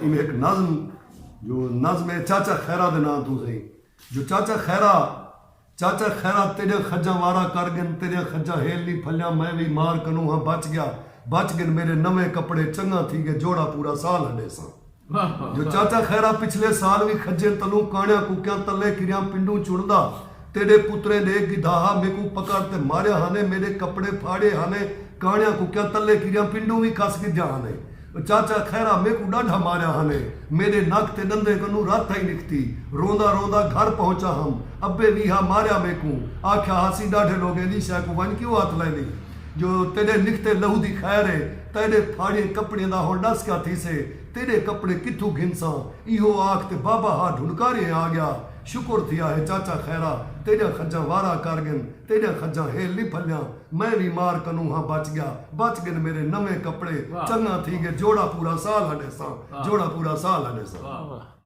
इनमें एक नज़म जो नज़म है चाचा खैरा दे नाम तू सही जो चाचा खैरा तेरे खज्जा वारा कर गन तेरे खज्जा हेल नी फलिया मैं भी मार कनू हाँ बच गन मेरे नवे कपड़े चंगा थी गए जोड़ा पूरा साल हडे सा जो चाचा खैरा पिछले साल भी खज्जे तलू काणिया कुकिया तले किरिया पिंडू चुनदा तेरे पुत्रे ने गिधाहा मेकू पकड़ ते मारिया हाने मेरे कपड़े फाड़े हाने काणिया कुकिया तले किरिया पिंडू भी कस गिजा हाने चाचा खैरा मेकू डाढ़ा मारिया हाने मेरे नक ते दंदे कनू रात ही निकती रोंदा रोंदा घर पहुंचा हम अब्बे भी हा मारिया मेकू आख्या हासी डाढ़े लोग एदी शै को वन क्यों हाथ लैनी जो तेरे निकते लहू दी खैर है तेरे फाड़े कपड़े दा हो डस क्या थी से तेरे कपड़े किथू घिनसा इहो आख ते बाबा हा ढुनकारे आ गया शुक्र थिया है चाचा खैरा तेरा खज्जा वारा कर गन तेरा खज्जा हेल नी फलिया मैं भी मार कनू हाँ बच गन मेरे नवे कपड़े चंगा थी गए जोड़ा पूरा साल हडे सा